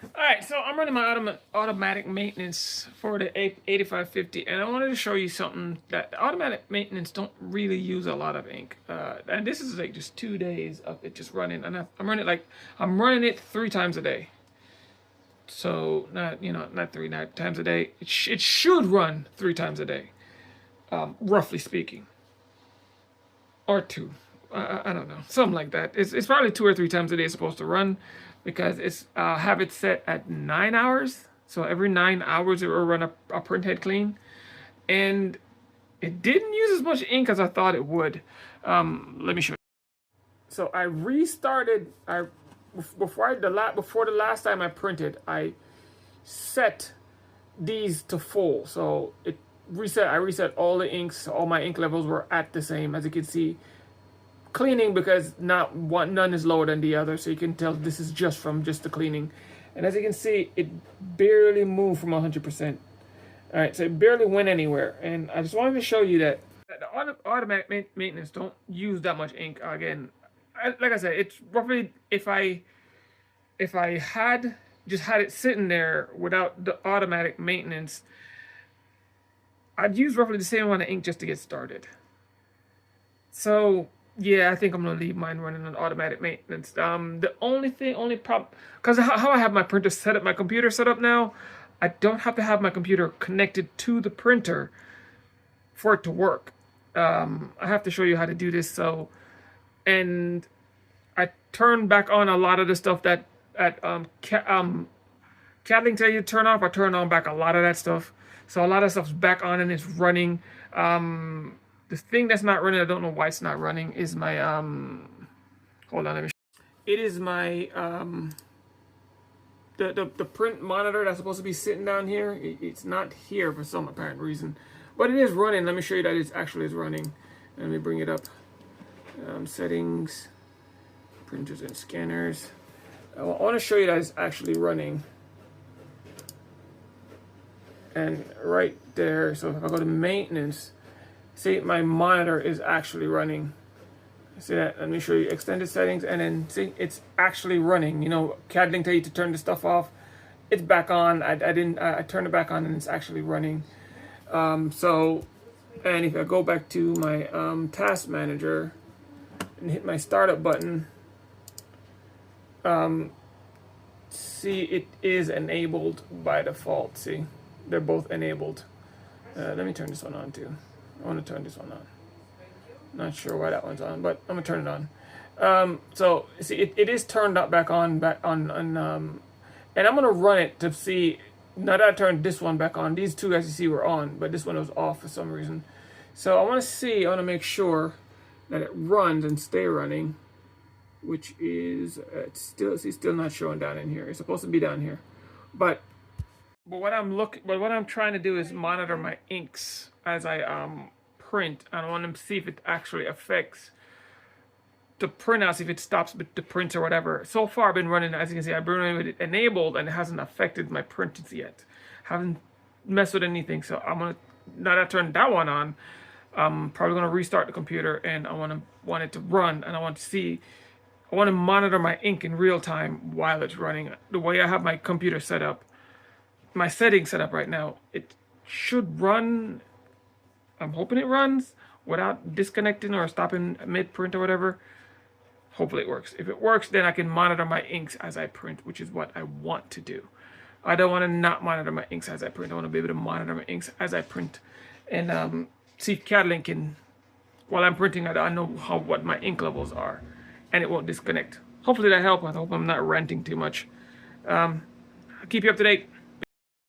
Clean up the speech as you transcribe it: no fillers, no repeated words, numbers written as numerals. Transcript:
All right, so I'm running my automatic maintenance for the 8550, and I wanted to show you something that automatic maintenance don't really use a lot of ink. And this is like just 2 days of it just running, and I'm running it 3 times a day. So not three times a day. It should run 3 times a day, roughly speaking, or two. I don't know, something like that. It's probably 2 or 3 times a day it's supposed to run, because it's have it set at 9 hours. So every 9 hours it will run a print head clean, and it didn't use as much ink as I thought it would. Let me show you. So I restarted. Before the last time I printed, I set these to full. So it reset. I reset all the inks. All my ink levels were at the same, as you can see. Cleaning, because none is lower than the other, so you can tell this is just from the cleaning. And as you can see, it barely moved from 100%. All right, so it barely went anywhere. And I just wanted to show you that the automatic maintenance don't use that much ink. Again, like I said, it's roughly, if I had just had it sitting there without the automatic maintenance, I'd use roughly the same amount of ink just to get started. So yeah, I think I'm gonna leave mine running on automatic maintenance. The only problem, because how I have my printer set up, my computer set up now, I don't have to have my computer connected to the printer for it to work. I have to show you how to do this. And I turn back on a lot of the stuff that Kathleen tell you to turn off. I turn on back a lot of that stuff, so a lot of stuff's back on and it's running. The thing that's not running, I don't know why it's not running, is my hold on, let me show you. It is my the print monitor that's supposed to be sitting down here. It's not here for some apparent reason, but it is running. Let me show you that it actually is running. Let me bring it up. Settings, printers and scanners. I want to show you that it's actually running. And right there, so if I go to maintenance, see, my monitor is actually running. See that? Let me show you extended settings, and then see, it's actually running. You know, CAD didn't tell you to turn the stuff off. It's back on. I turned it back on, and it's actually running. And if I go back to my task manager and hit my startup button, see, it is enabled by default. See, they're both enabled. Let me turn this one on too. I want to turn this one on. Not sure why that one's on, but I'm gonna turn it on. So see, it is turned up back on, and I'm gonna run it to see. Now that I turned this one back on, these two, as you see, were on, but this one was off for some reason. So I want to make sure that it runs and stay running, which is it's still not showing down in here. It's supposed to be down here, but what I'm trying to do is monitor my inks as I print. I want to see if it actually affects the printouts, if it stops the prints or whatever. So far I've been running, as you can see, I've been running with it enabled, and it hasn't affected my printings yet. Haven't messed with anything. So I'm gonna, now that I turned that one on, I'm probably gonna restart the computer, and I want it to run, and I want to monitor my ink in real time while it's running. The way I have my computer set up, my settings set up right now, it should run. I'm hoping it runs without disconnecting or stopping mid-print or whatever. Hopefully it works. If it works, then I can monitor my inks as I print, which is what I want to do. I don't want to not monitor my inks as I print. I want to be able to monitor my inks as I print, and see if Catalan can, while I'm printing, I know what my ink levels are, and it won't disconnect. Hopefully that helps. I hope I'm not ranting too much. I'll keep you up to date.